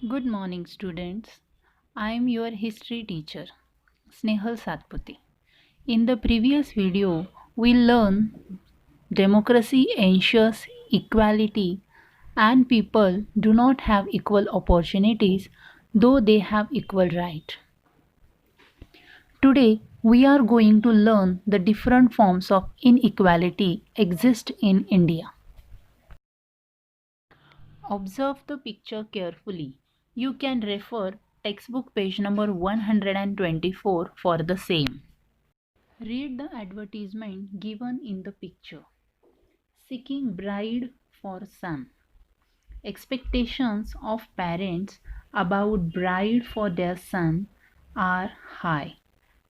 Good morning, students. I am your history teacher, Snehal Satputty. In the previous video, we learned democracy ensures equality and people do not have equal opportunities though they have equal right. Today, we are going to learn the different forms of inequality exist in India. Observe the picture carefully. You can refer textbook page number 124 for the same. Read the advertisement given in the picture. Seeking bride for son. Expectations of parents about bride for their son are high,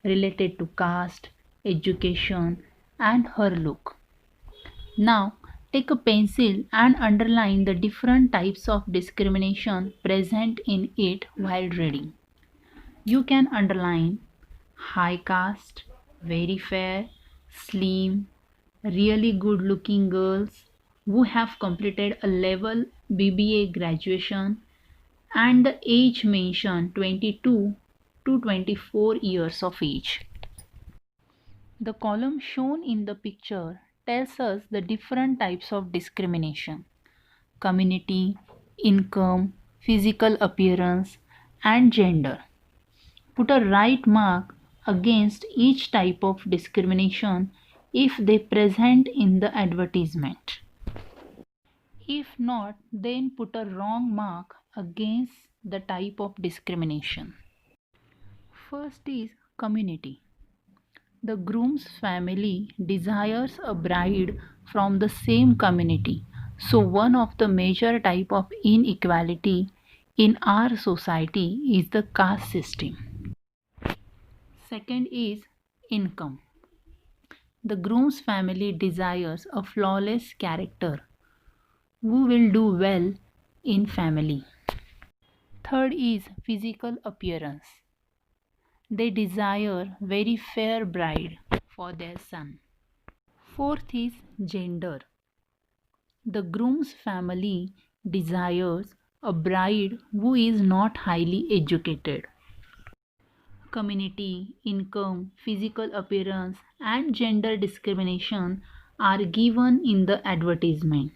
related to caste, education, and her look. Now, take a pencil and underline the different types of discrimination present in it while reading. You can underline high caste, very fair, slim, really good looking girls who have completed a level BBA graduation and the age mentioned 22 to 24 years of age. The column shown in the picture tells us the different types of discrimination: community, income, physical appearance, and gender. Put a right mark against each type of discrimination if they present in the advertisement. If not, then put a wrong mark against the type of discrimination. First is community. The groom's family desires a bride from the same community. So one of the major type of inequality in our society is the caste system. Second is income. The groom's family desires a flawless character who will do well in family. Third is physical appearance. They desire very fair bride for their son. Fourth is gender. The groom's family desires a bride who is not highly educated. Community, income, physical appearance, and gender discrimination are given in the advertisement.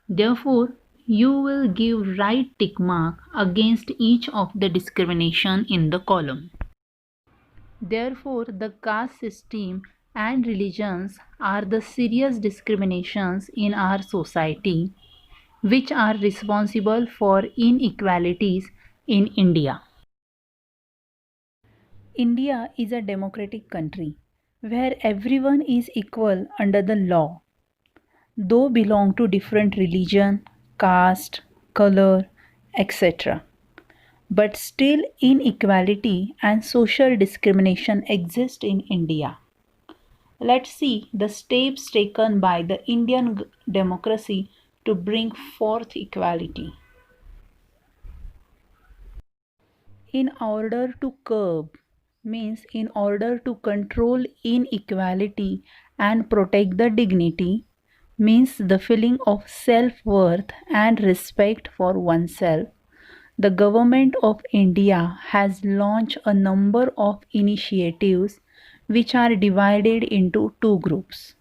Therefore, you will give right tick mark against each of the discrimination in the column. Therefore, the caste system and religions are the serious discriminations in our society which are responsible for inequalities in India. India is a democratic country where everyone is equal under the law, though belong to different religion, caste, color, etc. But still inequality and social discrimination exist in India. Let's see the steps taken by the Indian democracy to bring forth equality. In order to curb means in order to control inequality and protect the dignity means the feeling of self-worth and respect for oneself. The government of India has launched a number of initiatives which are divided into two groups.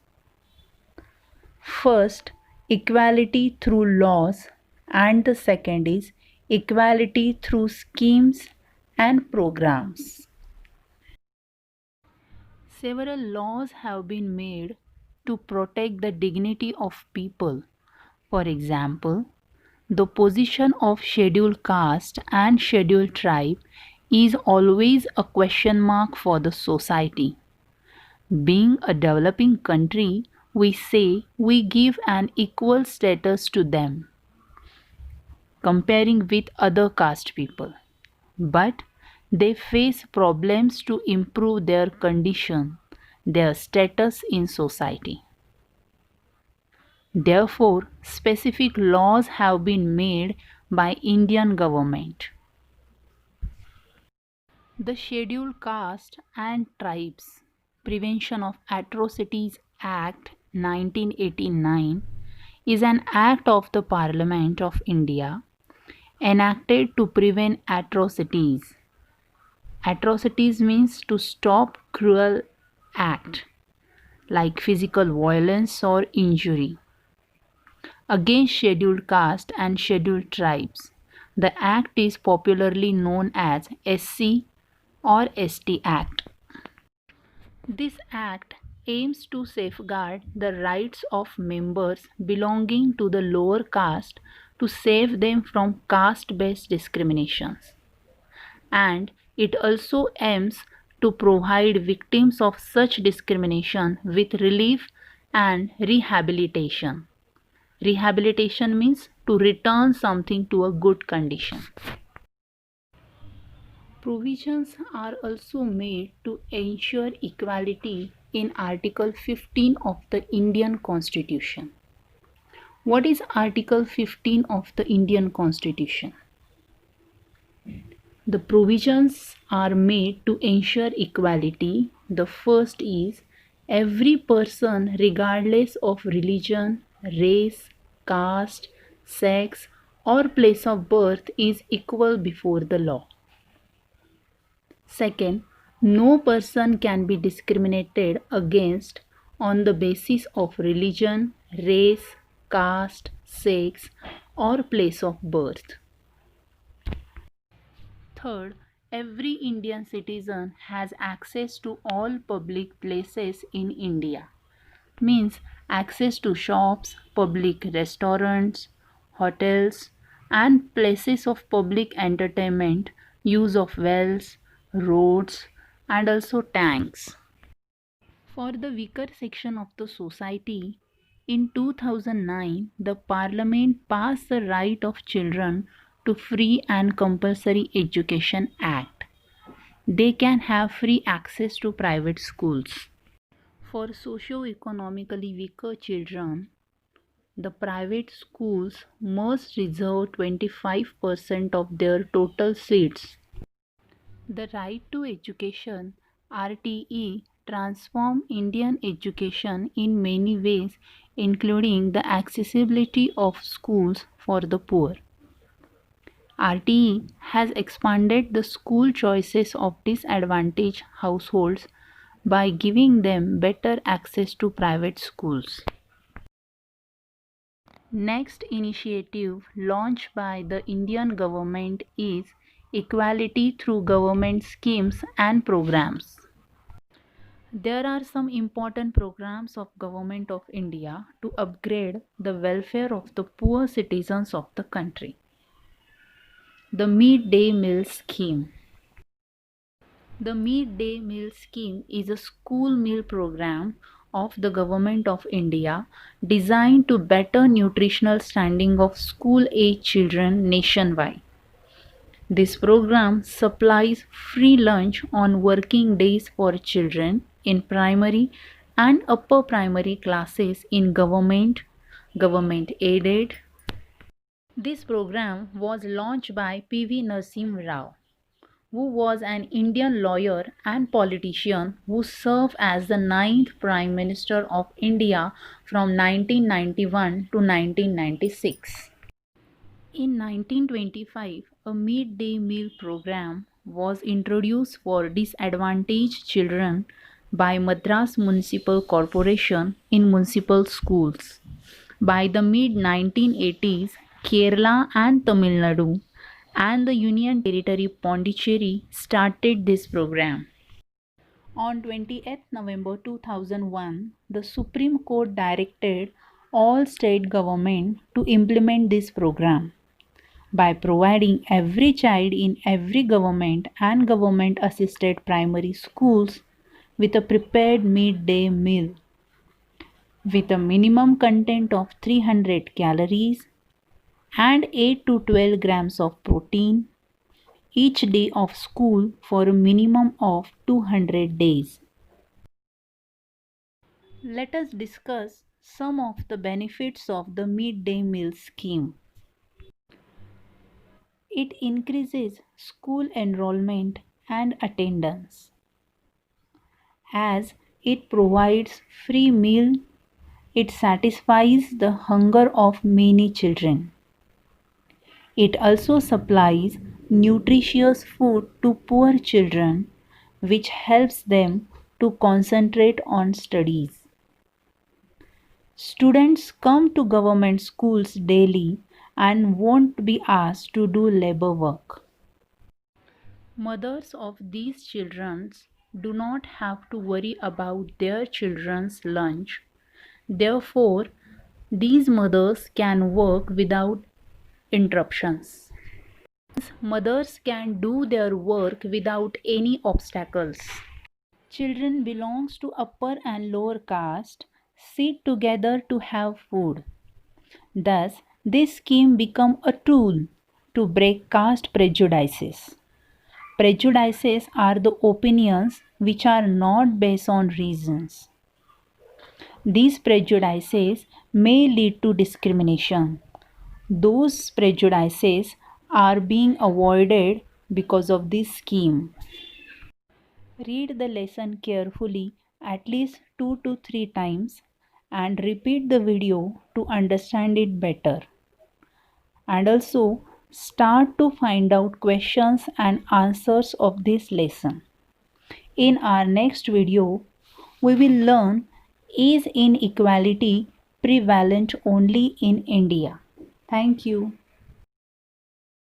First, equality through laws, and the second is equality through schemes and programs. Several laws have been made to protect the dignity of people. For example, the position of scheduled caste and scheduled tribe is always a question mark for the society. Being a developing country, we say we give an equal status to them, comparing with other caste people. But they face problems to improve their condition, their status in society. Therefore, specific laws have been made by Indian government. The Scheduled Caste and Tribes Prevention of Atrocities Act 1989 is an act of the Parliament of India enacted to prevent atrocities. Atrocities means to stop cruel act like physical violence or injury against scheduled caste and scheduled tribes. The act is popularly known as SC or ST Act. This act aims to safeguard the rights of members belonging to the lower caste to save them from caste-based discriminations. And it also aims to provide victims of such discrimination with relief and rehabilitation. Rehabilitation means to return something to a good condition. Provisions are also made to ensure equality in Article 15 of the Indian Constitution. What is Article 15 of the Indian Constitution? The provisions are made to ensure equality. The first is every person, regardless of religion, race, caste, sex, or place of birth, is equal before the law. Second, no person can be discriminated against on the basis of religion, race, caste, sex, or place of birth. Third, every Indian citizen has access to all public places in India. Means access to shops, public restaurants, hotels, and places of public entertainment, use of wells, roads, and also tanks. For the weaker section of the society, in 2009, the Parliament passed the Right of Children to Free and Compulsory Education Act. They can have free access to private schools. For socio-economically weaker children, the private schools must reserve 25% of their total seats. The Right to Education (RTE) transformed Indian education in many ways, including the accessibility of schools for the poor. RTE has expanded the school choices of disadvantaged households by giving them better access to private schools. Next initiative launched by the Indian government is equality through government schemes and programs. There are some important programs of Government of India to upgrade the welfare of the poor citizens of the country. The Mid-Day Meal Scheme. The Mid-Day Meal Scheme is a school meal program of the Government of India designed to better nutritional standing of school-age children nationwide. This program supplies free lunch on working days for children in primary and upper primary classes in government aided. This program was launched by P.V. Narasimha Rao, who was an Indian lawyer and politician who served as the 9th Prime Minister of India from 1991 to 1996. In 1925, a mid-day meal program was introduced for disadvantaged children by Madras Municipal Corporation in municipal schools. By the mid-1980s, Kerala and Tamil Nadu and the Union Territory Pondicherry started this program. On 28 November 2001, the Supreme Court directed all state governments to implement this program by providing every child in every government and government assisted primary schools with a prepared midday meal with a minimum content of 300 calories and 8 to 12 grams of protein each day of school for a minimum of 200 days. Let us discuss some of the benefits of the midday meal scheme. It increases school enrollment and attendance. As it provides free meal, it satisfies the hunger of many children. It also supplies nutritious food to poor children, which helps them to concentrate on studies. Students come to government schools daily and won't be asked to do labor work. Mothers of these children do not have to worry about their children's lunch. Therefore, these mothers can work without interruptions. Mothers can do their work without any obstacles. Children belongs to upper and lower caste sit together to have food. Thus, this scheme become a tool to break caste prejudices. Prejudices are the opinions which are not based on reasons. These prejudices may lead to discrimination. Those prejudices are being avoided because of this scheme. Read the lesson carefully at least 2 to 3 times and repeat the video to understand it better. And also start to find out questions and answers of this lesson. In our next video, we will learn, is inequality prevalent only in India? Thank you.